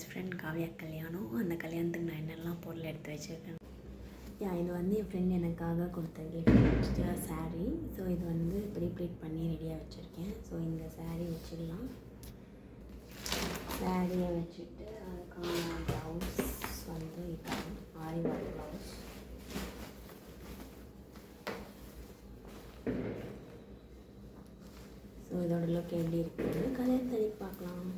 Best friend Kavya கல்யாணம். அந்த கல்யாணத்துக்கு நான் என்னெல்லாம் பொருள் எடுத்து வச்சுருக்கேன். இது வந்து என் ஃப்ரெண்ட் எனக்காக கொடுத்த கிஃப்ட் சாரீ. ஸோ இது வந்து ப்ரீப்ளீட் பண்ணி ரெடியாக வச்சுருக்கேன். ஸோ இந்த சாரீ வச்சிடலாம். சாரியை வச்சுட்டு அதுக்கான ப்ளவுஸ் வந்து இதான் ஆரி ஒர்க் ப்ளவுஸ். ஸோ இதோட லுக் எப்படி இருக்குன்னு கல்யாணத்தன்னைக்கு பார்க்கலாம்.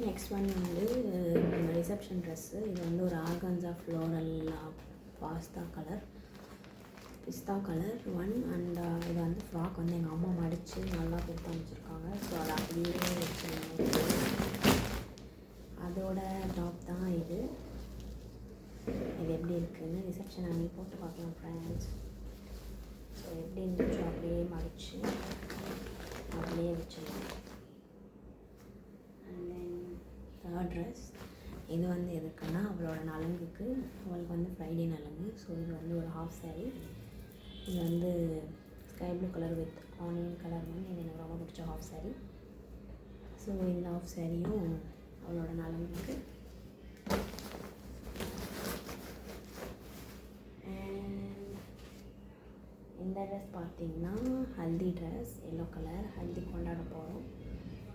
நெக்ஸ்ட் ஒன் வந்து ரிசப்ஷன் ட்ரெஸ்ஸு. இது வந்து ஒரு organza floral pista colour one. And இது வந்து ஃப்ராக் வந்து எங்கள் அம்மா மடித்து நல்லா கொடுத்து அமைச்சிருக்காங்க. ஸோ அதை அப்படியே அதோட டாப் தான் இது. இது எப்படி இருக்குதுன்னு ரிசப்ஷன் அன்றைக்கி போட்டு பார்க்கலாம் ஃப்ரெண்ட்ஸ். ஸோ எப்படி இருந்துச்சோ அப்படியே மடித்து அப்படியே வச்சிடலாம். And then third dress. இது வந்து எதுக்குன்னா அவளோட நலங்குக்கு. அவளுக்கு வந்து ஃப்ரைடே நலங்கு. ஸோ இது வந்து ஒரு ஹாஃப் சாரீ. இது வந்து sky blue colour with onion colour வந்து இது எனக்கு ரொம்ப பிடிச்ச ஹாஃப் சாரீ. ஸோ இந்த ஹாஃப் சாரியும் அவளோட நலங்குக்கு. இந்த ட்ரெஸ் பார்த்திங்கன்னா haldi dress, yellow colour. Haldi கொண்டாட போகிறோம்.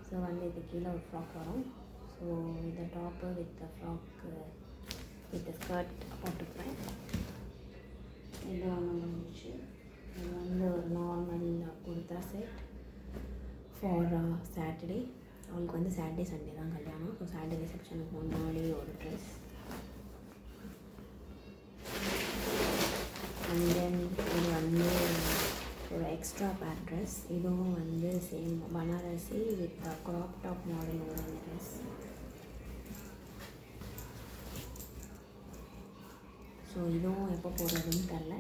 ஸோ வந்து இது கீழே ஒரு ஃப்ராக் வரும். ஸோ இந்த top with frock with skirt போட்டுப்பேன். இது ஒன்று வந்துச்சு. இது வந்து ஒரு normal kurta set for Saturday. அவளுக்கு வந்து சாட்டர்டே சண்டே தான் கல்யாணம். ஸோ சாட்டர்டே ரிசப்ஷனுக்கு முன்னாடி ஒரு ட்ரெஸ். அண்ட் தென் இது வந்து ஒரு எக்ஸ்ட்ரா பேர் ட்ரெஸ். இதுவும் வந்து same Banarasi with crop top model ஒரு ட்ரெஸ். ஸோ இதுவும் எப்போ போடுறதுன்னு தெரில.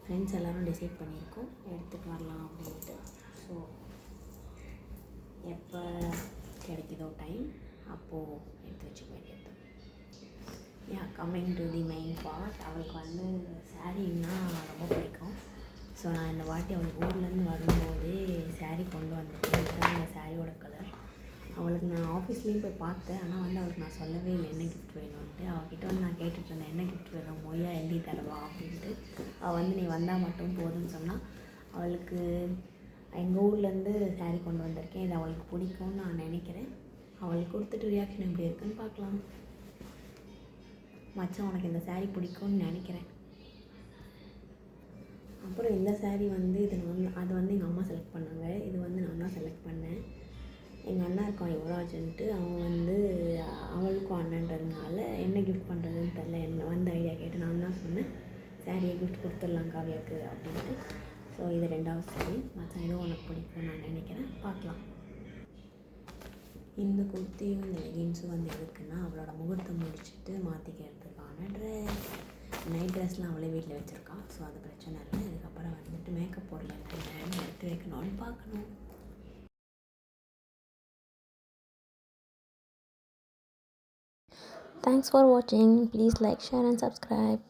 ஃப்ரெண்ட்ஸ் எல்லோரும் டிசைட் பண்ணியிருக்கோம் எடுத்துகிட்டு வரலாம் அப்படின்ட்டு. ஸோ எப்போ கிடைக்குதோ டைம் அப்போது எடுத்து வச்சுக்க வேண்டியது. Coming to the main part. அவளுக்கு வந்து சாரீன்னா ரொம்ப பிடிக்கும். ஸோ நான் இந்த வாட்டி அவளுக்கு ஊர்லேருந்து வரும்போதே சாரீ கொண்டு வந்துட்டேன். இதுதான் அந்த சாரியோட கலர். அவளுக்கு நான் ஆஃபீஸ்லேயும் போய் பார்த்தேன். ஆனால் வந்து அவளுக்கு நான் சொல்லவே இல்லை என்ன கிஃப்ட் வேணும்ன்ட்டு. அவகிட்ட வந்து நான் கேட்டுட்ருந்தேன் என்ன கிஃப்ட் வேணும், மொய்யா எழுதி தரவா அப்படின்ட்டு. அவள் வந்து நீ வந்தால் மட்டும் போதும்னு சொன்னால். அவளுக்கு எங்கள் ஊர்லேருந்து சாரீ கொண்டு வந்திருக்கேன். இது அவளுக்கு பிடிக்கும்னு நான் நினைக்கிறேன். அவளுக்கு கொடுத்துட்டு ரியாக்ஷன் எப்படி இருக்குன்னு பார்க்கலாம். மச்சான் உனக்கு இந்த சாரீ பிடிக்கும்னு நினைக்கிறேன். அப்புறம் இந்த சாரீ வந்து அது வந்து எங்கள் அம்மா செலக்ட் பண்ணாங்க. இது வந்து நான் தான் செலக்ட் பண்ணேன். எங்கள் அண்ணா இருக்கான் யுவராஜன்ட்டு. அவன் வந்து அவளுக்கும் அண்ணன்றதுனால என்ன கிஃப்ட் பண்ணுறதுன்னு தெரில. என்ன வந்து ஐடியா கேட்டு நான் தான் சொன்னேன் சாரியை கிஃப்ட் கொடுத்துடலாம் காவியாவுக்கு அப்படின்ட்டு. ஸோ இது 2வது சாரீ. மச்சான் இதுவும் உனக்கு பிடிக்கும்னு நான் நினைக்கிறேன். பார்க்கலாம். இந்த குர்த்தியும் இந்த லெகின்ஸும் வந்து எதுக்குன்னா அவளோட முகூர்த்தம் முடிச்சுட்டு மாற்றிக்கிறதுக்கான ட்ரெஸ். நைட் ட்ரெஸ்லாம் அவளே வீட்டில் வச்சுருக்கா. ஸோ அது பிரச்சனை இல்லை. இதுக்கப்புறம் வந்துட்டு மேக்கப் பொருள் என்ன எடுத்து வைக்கணும்னு பார்க்கணும். Thanks for watching. Please like, share and subscribe.